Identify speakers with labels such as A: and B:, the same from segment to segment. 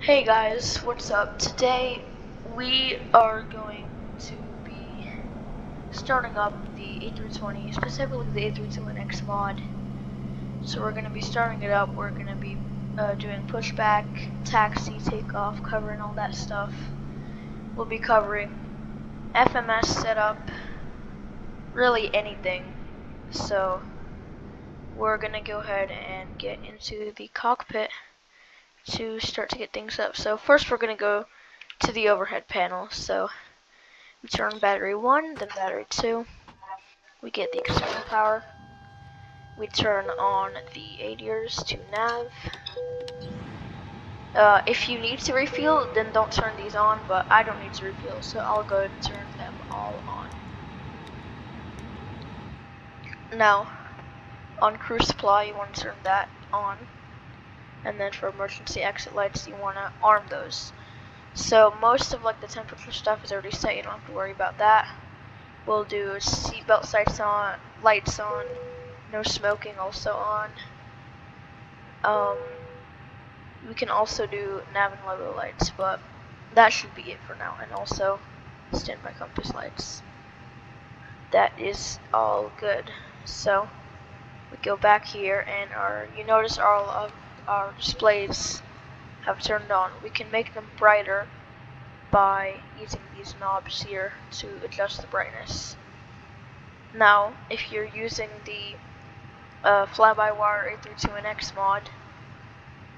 A: Hey guys, what's up? Today we are going to be starting up the A320, specifically the A32NX mod. So we're going to be starting it up. We're going to be doing pushback, taxi, takeoff, covering all that stuff. We'll be covering FMS setup, really anything. So we're going to go ahead and get into the cockpit to start to get things up. So first we're going to go to the overhead panel. So we turn battery 1, then battery 2. We get the external power. We turn on the ADRs to nav. If you need to refuel, then don't turn these on, but I don't need to refuel, so I'll go ahead and turn them all on. Now, on cruise supply, you want to turn that on. And then for emergency exit lights, you want to arm those. So most of like the temperature stuff is already set, you don't have to worry about that. We'll do seatbelt lights on, no smoking also on. We can also do nav and logo lights, but that should be it for now. And also standby compass lights. That is all good. So we go back here, and you notice all of our displays have turned on. We can make them brighter by using these knobs here to adjust the brightness. Now, if you're using the Flybywire A32NX mod,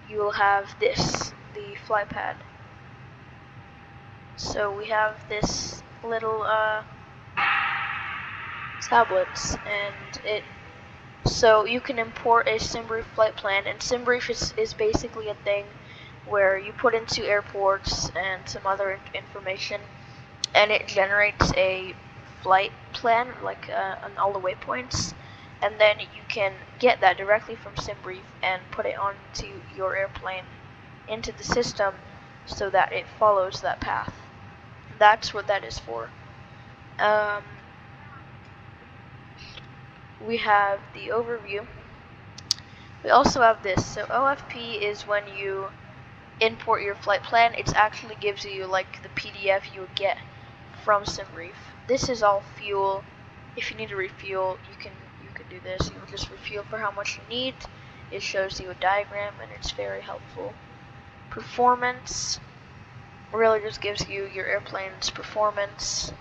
A: you will have this, the flypad. So we have this little tablets, and so you can import a SimBrief flight plan, and SimBrief is basically a thing where you put into airports and some other information, and it generates a flight plan, like on all the waypoints, and then you can get that directly from SimBrief and put it onto your airplane into the system so that it follows that path. That's what that is for. We have the overview. We also have this. So OFP is when you import your flight plan. It actually gives you like the PDF you would get from SimBrief. This is all fuel. If you need to refuel, you can do this. You will just refuel for how much you need. It shows you a diagram, and it's very helpful. Performance really just gives you your airplane's performance.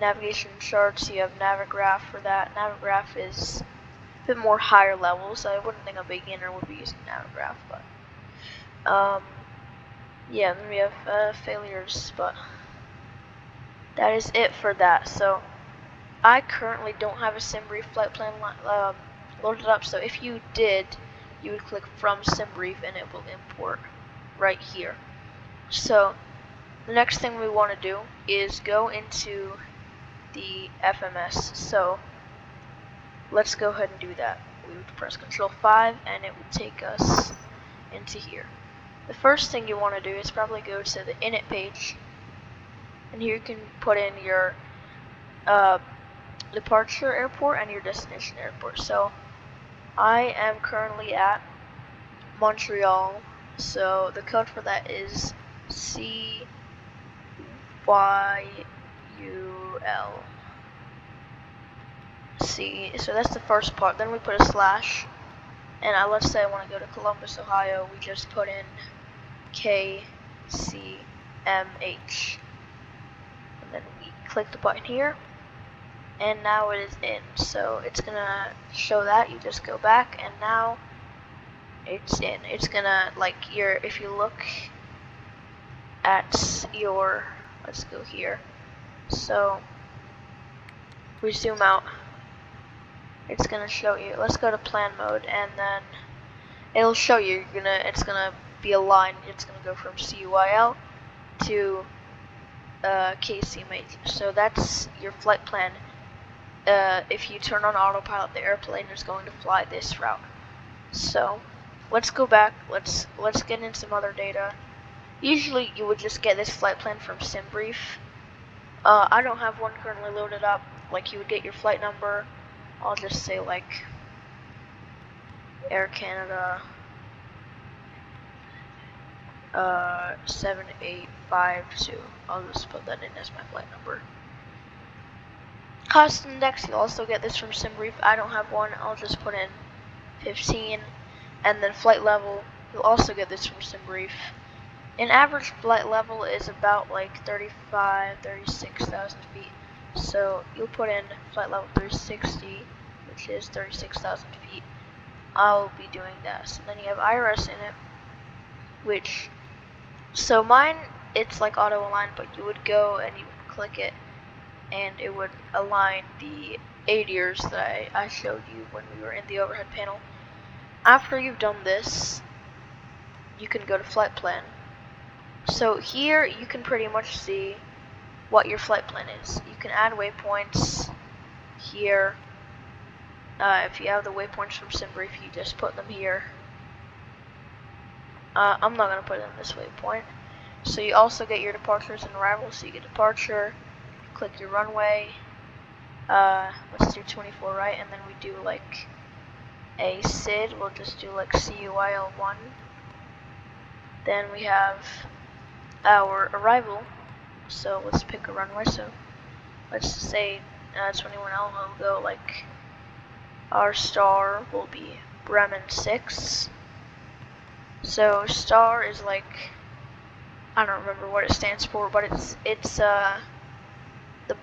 A: Navigation charts, you have Navigraph for that. Navigraph is a bit more higher level, so I wouldn't think a beginner would be using Navigraph, but yeah, then we have failures, but that is it for that. So I currently don't have a SimBrief flight plan loaded up, so if you did, you would click from SimBrief and it will import right here. So the next thing we want to do is go into the FMS. So let's go ahead and do that. We would press Control 5 and it would take us into here. The first thing you want to do is probably go to the Init page, and here you can put in your departure airport and your destination airport. So I am currently at Montreal, so the code for that is CYUL. So that's the first part. Then we put a slash, and let's say I want to go to Columbus, Ohio. We just put in KCMH, and then we click the button here, and now it is in. So it's gonna show that. You just go back, and now it's in. It's gonna, like, if you look at your, let's go here. So we zoom out. It's gonna show you. Let's go to plan mode, and then it'll show you. It's gonna be a line. It's gonna go from CYL to KCMH. So that's your flight plan. If you turn on autopilot, the airplane is going to fly this route. So let's go back. Let's get in some other data. Usually you would just get this flight plan from SimBrief. I don't have one currently loaded up. Like, you would get your flight number. I'll just say like Air Canada 7852. I'll just put that in as my flight number. Cost index, you'll also get this from SimBrief. I don't have one, I'll just put in 15. And then flight level, you'll also get this from SimBrief. An average flight level is about like 36,000 feet. So you'll put in flight level 360, which is 36,000 feet. I'll be doing that. So then you have IRS in it, which, so mine, it's like auto align, but you would go and you would click it and it would align the ADIRs that I showed you when we were in the overhead panel. After you've done this, you can go to flight plan. So here you can pretty much see what your flight plan is. You can add waypoints here. If you have the waypoints from SimBrief, you just put them here. I'm not going to put it in this waypoint. So you also get your departures and arrivals. So you get departure, click your runway. Let's do 24 right, and then we do like a SID. We'll just do like CUIL1. Then we have our arrival. So let's pick a runway. So let's say 21L will go like, our star will be Bremen 6. So star is like, I don't remember what it stands for, but it's the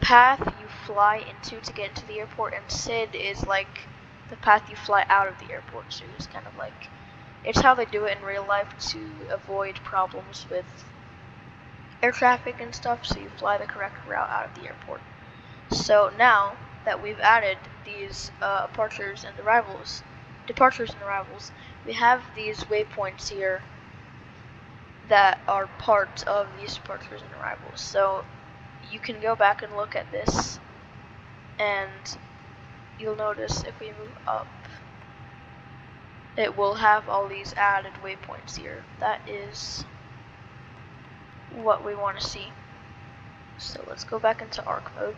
A: path you fly into to get into the airport, and SID is like the path you fly out of the airport. So it's kind of like, it's how they do it in real life to avoid problems with air traffic and stuff, so you fly the correct route out of the airport. So now that we've added these departures and arrivals, we have these waypoints here that are part of these departures and arrivals. So you can go back and look at this, and you'll notice if we move up, it will have all these added waypoints here. That is what we want to see. So let's go back into ARC mode,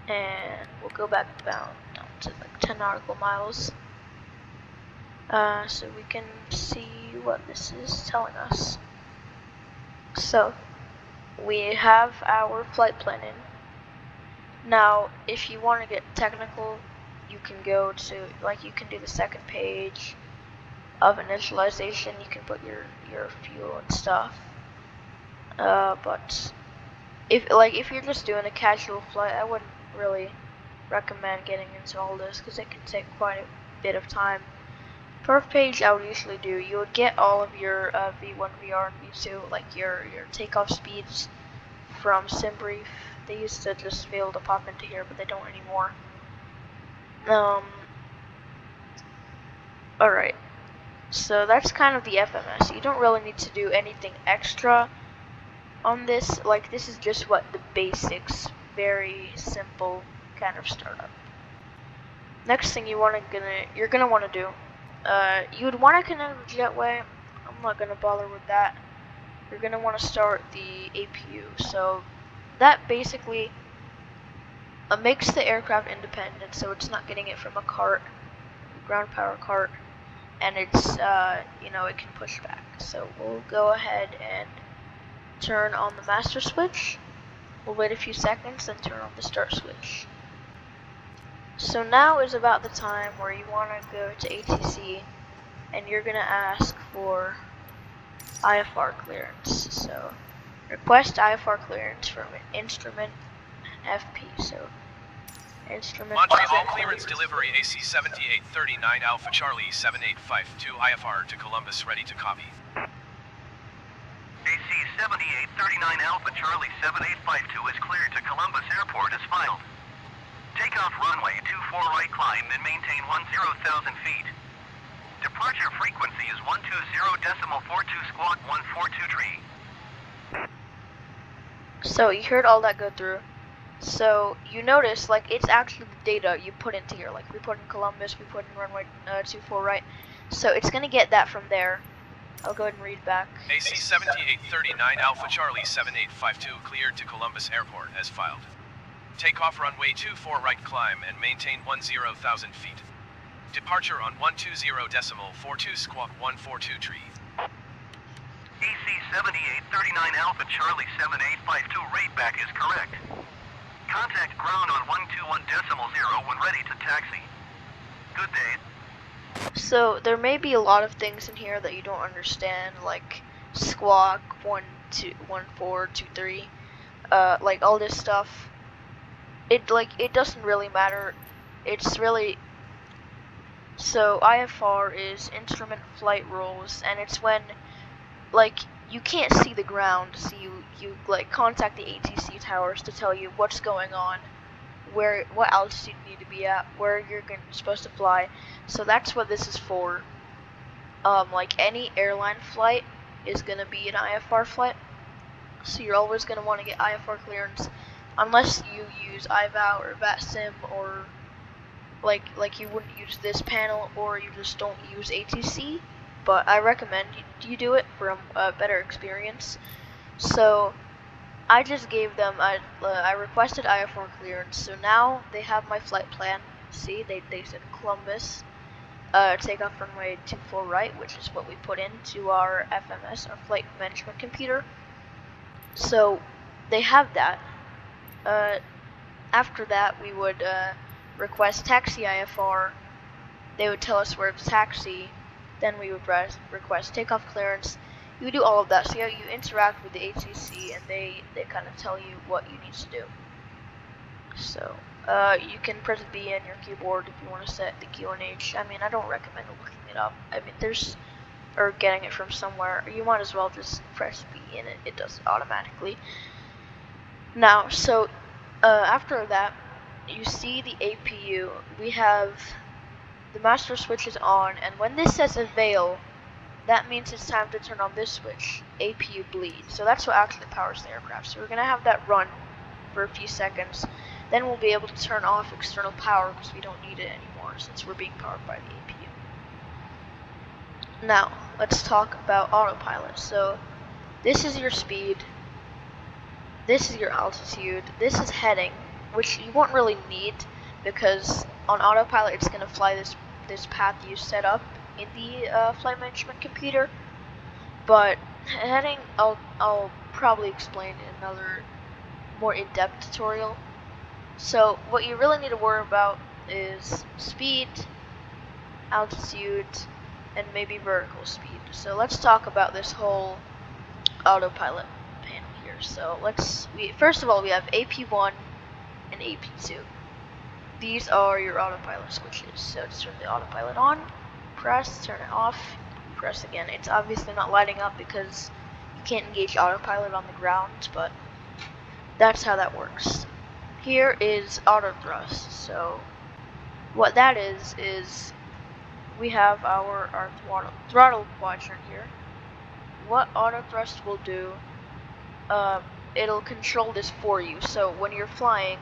A: and we'll go back down to like 10 nautical miles, so we can see what this is telling us. So we have our flight plan in. Now if you want to get technical, you can go to, like, you can do the second page of initialization. You can put your fuel and stuff, but if you're just doing a casual flight, I wouldn't really recommend getting into all this because it can take quite a bit of time. First page I would usually do, you would get all of your V1, VR, and V2, like your takeoff speeds from SimBrief. They used to just be able to pop into here, but they don't anymore. Alright, so that's kind of the FMS. You don't really need to do anything extra on this. Like, this is just what the basics, very simple kind of startup. Next thing you're gonna want to do, you would want to connect the jetway. I'm not gonna bother with that. You're gonna want to start the APU. So that basically makes the aircraft independent, so it's not getting it from a cart, ground power cart, and it's it can push back. So we'll go ahead and turn on the master switch. We'll wait a few seconds, then turn on the start switch. So now is about the time where you want to go to ATC, and you're going to ask for Ifr Clearance. So request Ifr Clearance from instrument FP. So instrument
B: Montreal clearance delivery AC-7839 Alpha Charlie 7852 IFR to Columbus, ready to copy.
C: AC-7839 Alpha Charlie 7852 is cleared to Columbus Airport as filed. Takeoff runway 24 right climb and maintain 10,000 feet. Departure frequency is 120.42 squawk 142 tree.
A: So you heard all that go through. So you notice, like, it's actually the data you put into here. Like, we put in Columbus, we put in runway 24 right. So it's gonna get that from there. I'll go ahead and read back.
B: AC-7839 Alpha Charlie 7852 cleared to Columbus Airport as filed. Takeoff runway 24 right climb and maintain 10,000 feet. Departure on 120.42 squawk 142 tree.
C: AC-7839 Alpha Charlie 7852 rateback is correct. Contact ground on 121.0 when ready to taxi. Good day.
A: So there may be a lot of things in here that you don't understand, like squawk 121423, like all this stuff. It doesn't really matter. It's really, so IFR is instrument flight rules, and it's when like you can't see the ground, so you like contact the ATC towers to tell you what's going on, what altitude you need to be at, where you're supposed to fly. So that's what this is for. Like any airline flight is gonna be an IFR flight, so you're always gonna want to get IFR clearance, unless you use iVal or VATSIM, or like you wouldn't use this panel, or you just don't use ATC. But I recommend you do it for a better experience. So I just gave them, I requested IFR clearance, so now they have my flight plan. See, they said Columbus, takeoff runway 24 right, which is what we put into our FMS, our flight management computer. So they have that. After that, we would request taxi IFR. They would tell us where to taxi. Then we would request takeoff clearance. You do all of that. So yeah, you interact with the ATC, and they kind of tell you what you need to do. So you can press B on your keyboard if you want to set the QNH. I mean, I don't recommend looking it up. I mean, or getting it from somewhere. You might as well just press B, and it does it automatically. Now, so after that, you see the APU. We have the master switch is on, and when this says avail, that means it's time to turn on this switch, APU bleed. So that's what actually powers the aircraft. So we're going to have that run for a few seconds. Then we'll be able to turn off external power because we don't need it anymore since we're being powered by the APU. Now, let's talk about autopilot. So this is your speed. This is your altitude. This is heading, which you won't really need because on autopilot it's going to fly this path you set up in the flight management computer. But heading, I'll probably explain in another more in-depth tutorial. So what you really need to worry about is speed, altitude, and maybe vertical speed. So let's talk about this whole autopilot panel here. So first of all, we have AP1 and AP2. These are your autopilot switches. So to turn the autopilot on, press, turn it off, press again. It's obviously not lighting up because you can't engage autopilot on the ground, but that's how that works. Here is auto thrust. So what that is we have our throttle quadrant here. What auto thrust will do, it'll control this for you. So when you're flying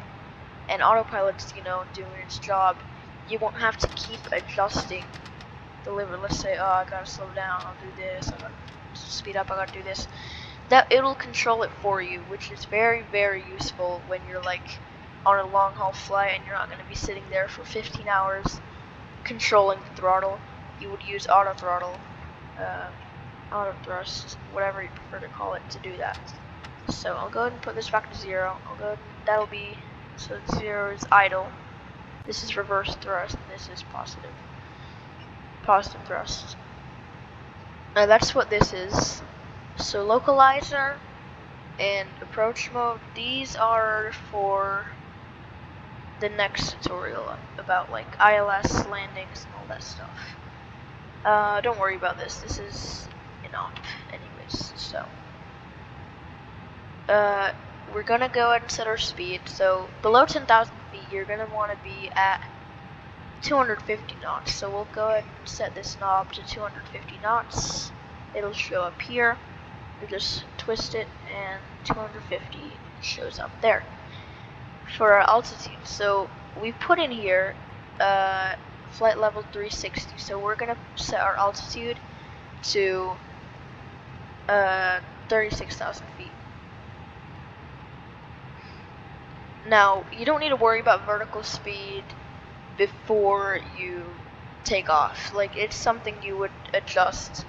A: and autopilot's, doing its job, you won't have to keep adjusting the lever. Let's say, I gotta slow down, I'll do this, I gotta speed up, I gotta do this. That it'll control it for you, which is very, very useful when you're like on a long haul flight and you're not gonna be sitting there for 15 hours controlling the throttle. You would use auto throttle, auto thrust, whatever you prefer to call it, to do that. So I'll go ahead and put this back to 0. That'll be, so 0 is idle. This is reverse thrust, and this is positive thrust. Now that's what this is. So localizer and approach mode, these are for the next tutorial about like ILS landings and all that stuff. Don't worry about this. This is an op anyways. So we're gonna go ahead and set our speed. So below 10,000 feet, you're gonna want to be at 250 knots. So we'll go ahead and set this knob to 250 knots. It'll show up here. You just twist it, and 250 shows up there. For our altitude, so we put in here flight level 360. So we're gonna set our altitude to 36,000 feet. Now, you don't need to worry about vertical speed before you take off. Like, it's something you would adjust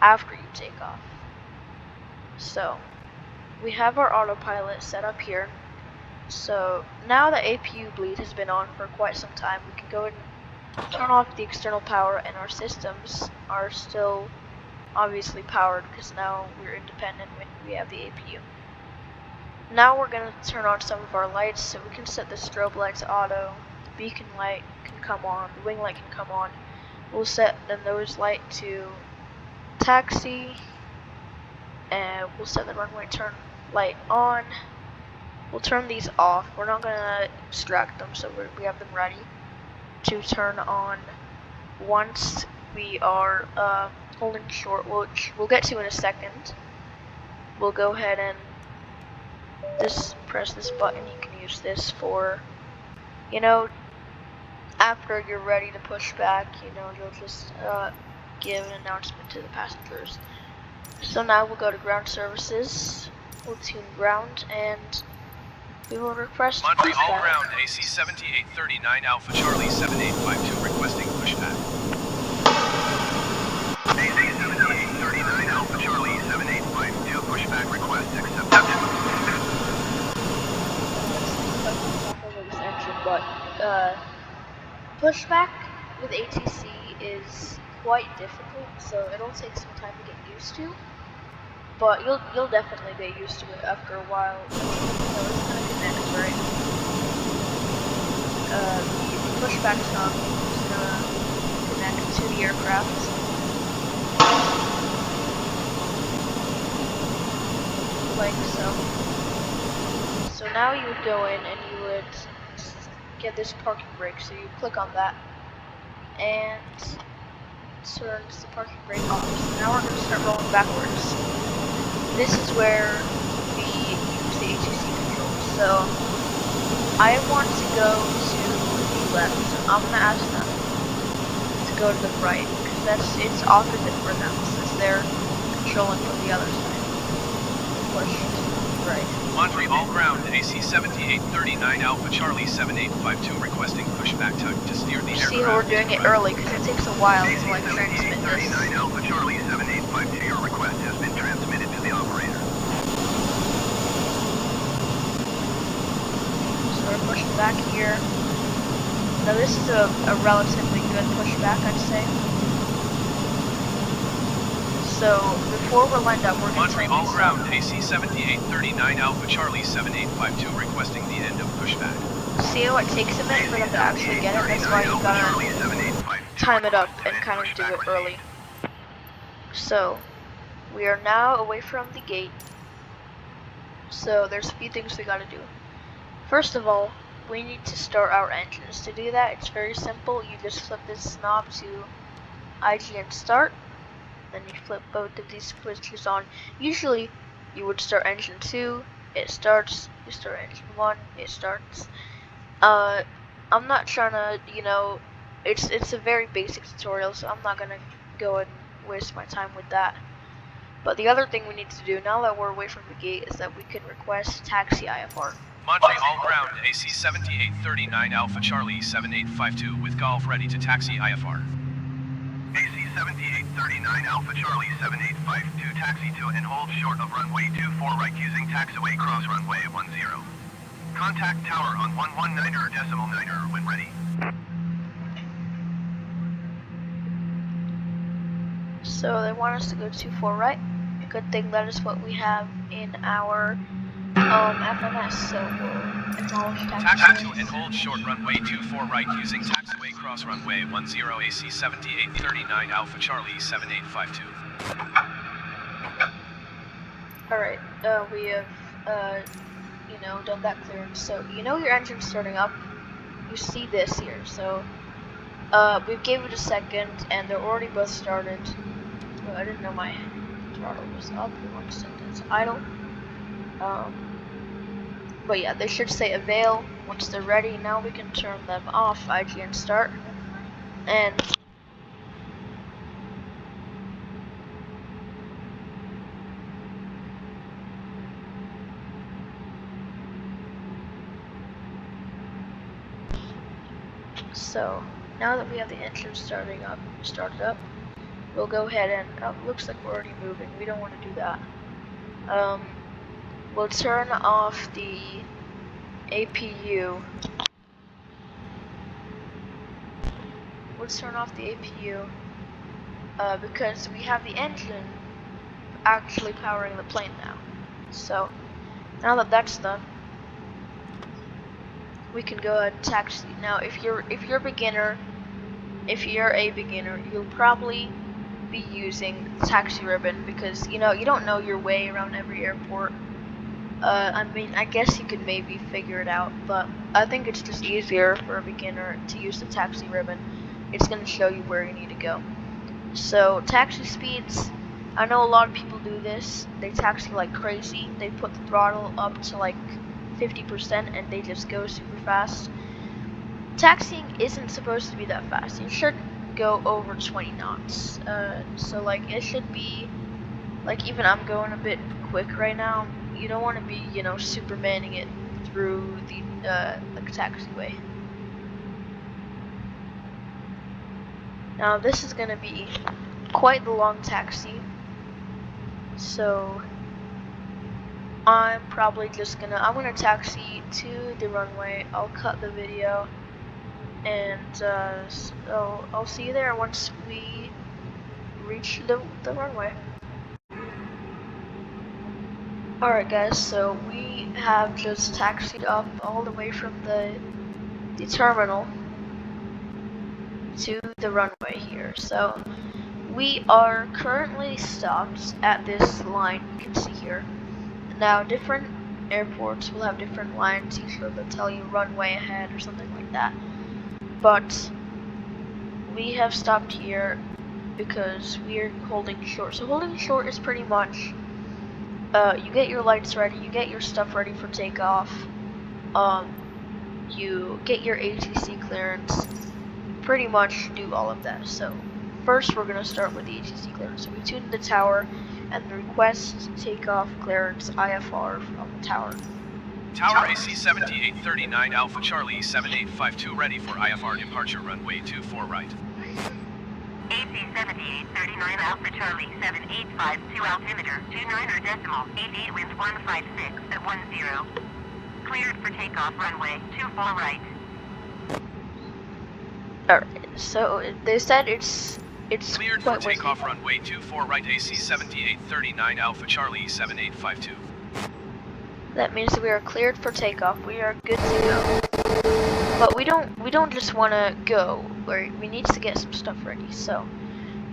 A: after you take off. So we have our autopilot set up here. So now the APU bleed has been on for quite some time, we can go ahead and turn off the external power, and our systems are still obviously powered because now we're independent when we have the APU. Now we're going to turn on some of our lights, so we can set the strobe light to auto, the beacon light can come on, the wing light can come on. We'll set the nose light to taxi, and we'll set the runway turn light on. We'll turn these off. We're not going to distract them, so we have them ready to turn on once we are holding short, which we'll get to in a second. We'll go ahead and just press this button. You can use this for, you know, after you're ready to push back, you know, you'll just give an announcement to the passengers. So now we'll go to ground services, we'll tune ground, and we will request
B: Montreal
A: pushback.
B: ground, AC 7839 Alpha Charlie 7852 requesting pushback.
C: AC 7839 Alpha Charlie 7852, pushback request accepted.
A: But pushback with ATC is quite difficult, so it'll take some time to get used to. But you'll definitely get used to it after a while. You know, it's gonna connect, right? The pushback knob is gonna connect to the aircraft. Like so. So now you would go in and you would get this parking brake, so you click on that and turns the parking brake off. So now we're going to start rolling backwards. This is where we use the ATC controls. So I want to go to the left, so I'm going to ask them to go to the right, because it's opposite for them since they're controlling from the other side. Push right.
B: Montreal ground, AC 7839 Alpha Charlie 7852 requesting pushback to steer the aircraft.
A: See, we're doing it early because it takes a while to like transmit this.
C: 39 Alpha Charlie 7852, your request has been transmitted to the operator.
A: So we're pushing back here. Now this is a relatively good pushback, I'd say. So before we're lined up, we're going to
B: Montreal ground, AC 7839 Alpha Charlie 7852 requesting the end of pushback.
A: See how it takes a minute for them to actually get it? That's why you gotta time it up and kind of do it early. So we are now away from the gate. So there's a few things we gotta do. First of all, we need to start our engines. To do that, it's very simple. You just flip this knob to IGN start. Then you flip both of these switches on. Usually you would start engine 2, it starts, you start engine 1, it starts. I'm not trying to, you know, it's a very basic tutorial, so I'm not gonna go and waste my time with that. But the other thing we need to do now that we're away from the gate is that we can request taxi IFR.
B: Montreal ground, AC 7839 Alpha Charlie 7852 with Golf ready to taxi IFR.
C: AC 7839 Alpha Charlie 7852, taxi to and hold short of runway 24 right using taxiway cross runway 10. Contact tower on 119er decimal 9er when ready.
A: So they want us to go 24 right. Good thing that is what we have in our FMS, so we'll acknowledge taxi.
B: Taxi to and hold short runway 24 right using taxiway cross runway 10 AC 7839 Alpha Charlie 7852.
A: Alright, we have, you know, done that clearance. So, you know your engine's starting up. You see this here. So, we gave it a second, and they're already both started. Well, I didn't know my throttle was up. We want to set it to idle. But yeah, they should say avail. Once they're ready, now we can turn them off. IGN start. And so now that we have the engine started up, we'll go ahead and looks like we're already moving. We don't want to do that. we'll turn off the APU. Let's turn off the APU because we have the engine actually powering the plane now. So now that that's done, we can go ahead and taxi. Now, if you're a beginner, you'll probably be using the taxi ribbon because you don't know your way around every airport. I mean, I guess you could maybe figure it out, but I think it's just easier for a beginner to use the taxi ribbon. It's going to show you where you need to go. So, taxi speeds, I know a lot of people do this. They taxi like crazy. They put the throttle up to like 50% and they just go super fast. Taxiing isn't supposed to be that fast. You shouldn't go over 20 knots. So like it should be, like even I'm going a bit quick right now. You don't want to be, supermaning it through the like taxiway. Now this is gonna be quite the long taxi, so I'm gonna taxi to the runway. I'll cut the video, and so I'll see you there once we reach the runway. Alright guys, so we have just taxied up all the way from the terminal to the runway here. So we are currently stopped at this line you can see here. Now different airports will have different lines, usually they'll tell you runway ahead or something like that. But we have stopped here because we're holding short. So holding short is pretty much you get your lights ready, you get your stuff ready for takeoff, you get your ATC clearance, pretty much do all of that. So first we're going to start with the ATC clearance. So we tune the tower and request takeoff clearance IFR from the tower.
B: Tower AC 7839 Alpha Charlie 7852 ready for IFR departure runway 24 right.
C: AC 7839 Alpha Charlie 7852 altimeter 29er decimal 88 winds 156 at 10. Cleared for takeoff runway 24 right.
A: Alright, so they said it's
B: Cleared for
A: quite
B: takeoff
A: windy.
B: runway 24 right AC 7839 Alpha Charlie 7852.
A: That means we are cleared for takeoff. We are good to go. But we don't just want to go. We need to get some stuff ready. So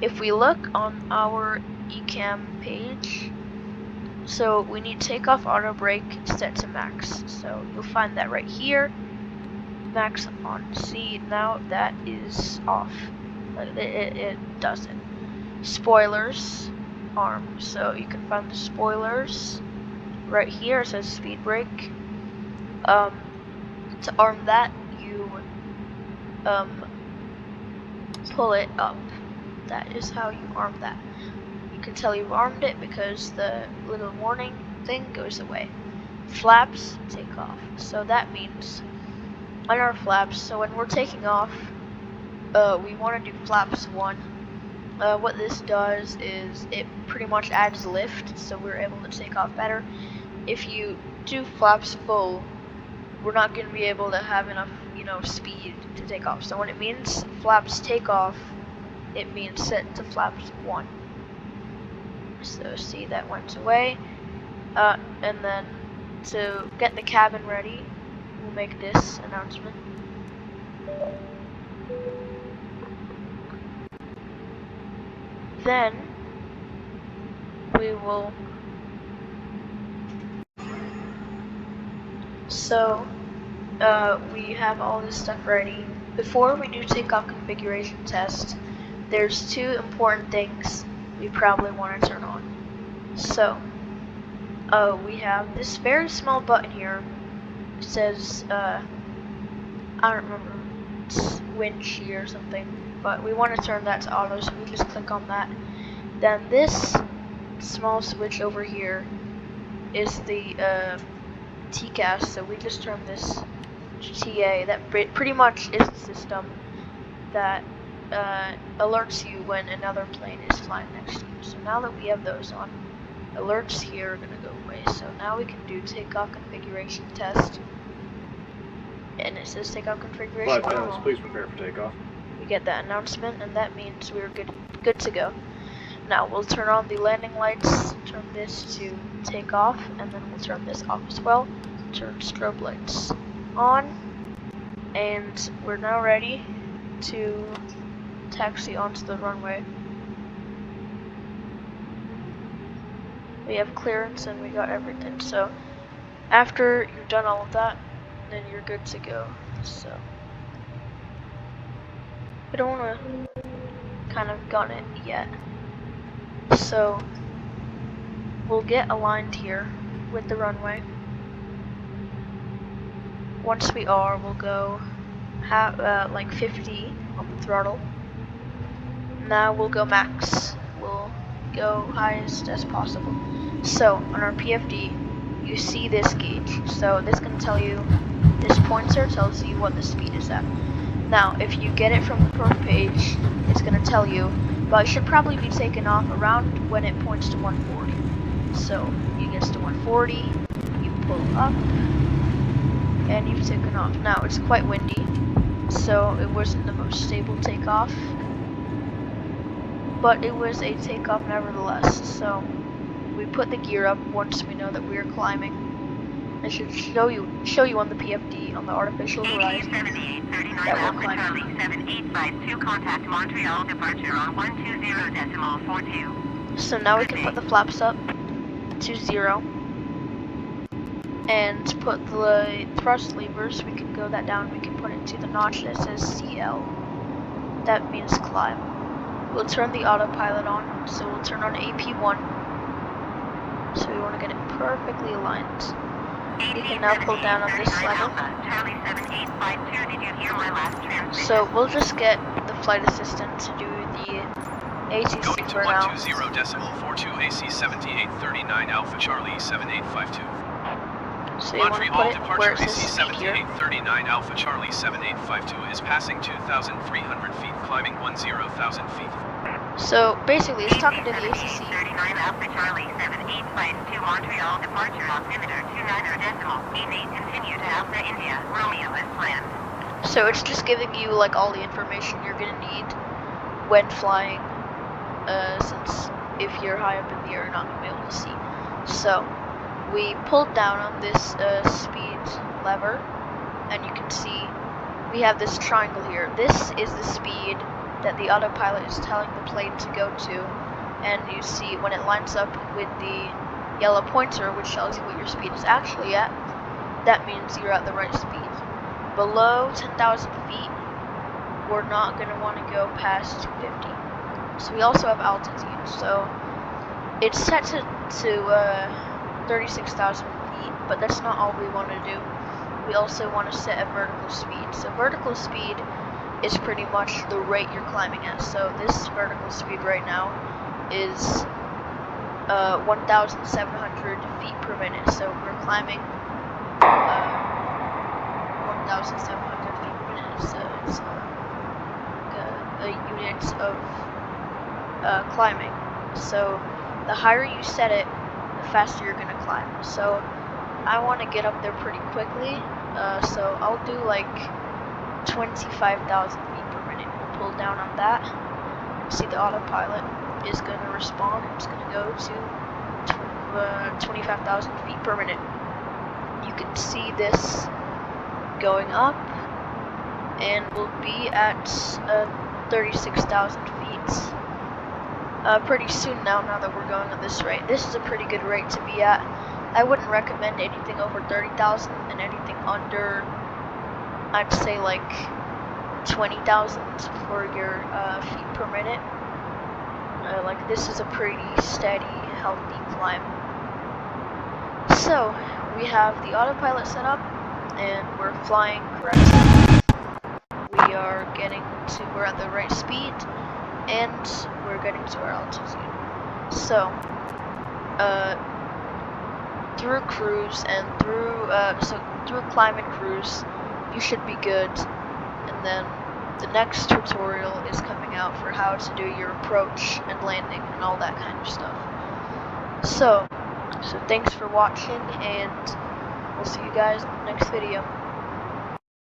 A: if we look on our eCam page, so we need takeoff auto brake set to max. So you'll find that right here. Max on. See, now that is off. It doesn't. Spoilers arm. So you can find the spoilers right here. It says speed brake. To arm that, you pull it up. That is how you arm that. You can tell you've armed it because the little warning thing goes away. Flaps take off. So that means on our flaps, so when we're taking off, we want to do flaps 1. What this does is it pretty much adds lift, so we're able to take off better. If you do flaps full, we're not going to be able to have enough, speed to take off. So when it means flaps take off, it means set to flaps 1. So see, that went away. And then to get the cabin ready, we'll make this announcement. Then we will. So we have all this stuff ready. Before we do takeoff configuration test, there's 2 important things we probably want to turn on. So we have this very small button here. It says I don't remember, it's winch or something, but we want to turn that to auto, so we just click on that. Then this small switch over here is the TCAS, so we just turn this to TA. That pretty much is the system that alerts you when another plane is flying next to you. So now that we have those on, alerts here are gonna go away. So now we can do takeoff configuration test. And it says takeoff configuration.
D: Flight attendants, please prepare for takeoff.
A: We get that announcement, and that means we're good to go. Now we'll turn on the landing lights, turn this to takeoff, and then we'll turn this off as well. Turn strobe lights on, and we're now ready to taxi onto the runway. We have clearance and we got everything. So after you've done all of that, then you're good to go. So we don't want to kind of gun it yet. So we'll get aligned here with the runway. Once we are, we'll go like 50 on the throttle. Now we'll go max. We'll go highest as possible. So on our PFD, you see this gauge. So this can tell you, this pointer tells you what the speed is at. Now, if you get it from the pro page, it's going to tell you, but it should probably be taken off around when it points to 140. So you get to 140, you pull up, and you've taken off. Now it's quite windy, so it wasn't the most stable takeoff, but it was a takeoff nevertheless. So we put the gear up once we know that we are climbing. I should show you on the PFD on the artificial horizon that we're climbing.
C: 7852, contact Montreal, departure on 120.42.
A: So now we can put the flaps up to 0 and put the thrust levers. We can go that down. We can put it to the notch that says CL. That means climb. We'll turn the autopilot on. So we'll turn on AP1. So we want to get it perfectly aligned. We can now pull down on this level. So we'll just get the flight assistant to do the ATC
B: Going to
A: for now.
B: 120.42 AC 7839 Alpha Charlie 7852.
A: So you want to put
B: Montreal
A: it where
B: departure
A: it
B: AC
A: says speed here.
B: 7839 Alpha Charlie 7852 is passing 2,300 feet, climbing 10,000 feet.
A: So basically, it's talking to the ACC.
C: 39 Alpha Charlie 7852 Montreal departure altimeter 29.88. Continue to Alpha India Romeo is planned.
A: So it's just giving you like all the information you're gonna need when flying, since if you're high up in the air, you're not gonna be able to see. So we pulled down on this speed lever, and you can see we have this triangle here. This is the speed that the autopilot is telling the plane to go to, and you see when it lines up with the yellow pointer, which tells you what your speed is actually at, that means you're at the right speed. Below 10,000 feet, we're not going to want to go past 250. So we also have altitude, so it's set to 36,000 feet, but that's not all we want to do. We also want to set a vertical speed. So vertical speed is pretty much the rate you're climbing at. So this vertical speed right now is 1,700 feet per minute. So we're climbing 1,700 feet per minute. So it's a unit of climbing. So the higher you set it, the faster you're gonna climb. So I want to get up there pretty quickly. So I'll do like 25,000 feet per minute. We'll pull down on that and see the autopilot is going to respond. It's going to go to 25,000 feet per minute. You can see this going up, and we'll be at 36,000 feet pretty soon now that we're going on this rate. This is a pretty good rate to be at. I wouldn't recommend anything over 30,000 and anything under, I'd say like 20,000 for your feet per minute. Like this is a pretty steady, healthy climb. So we have the autopilot set up, and we're flying correctly. We are we're at the right speed, and we're getting to our altitude. So through cruise and through climb and cruise, you should be good. And then the next tutorial is coming out for how to do your approach and landing and all that kind of stuff. So thanks for watching, and we'll see you guys in the next video.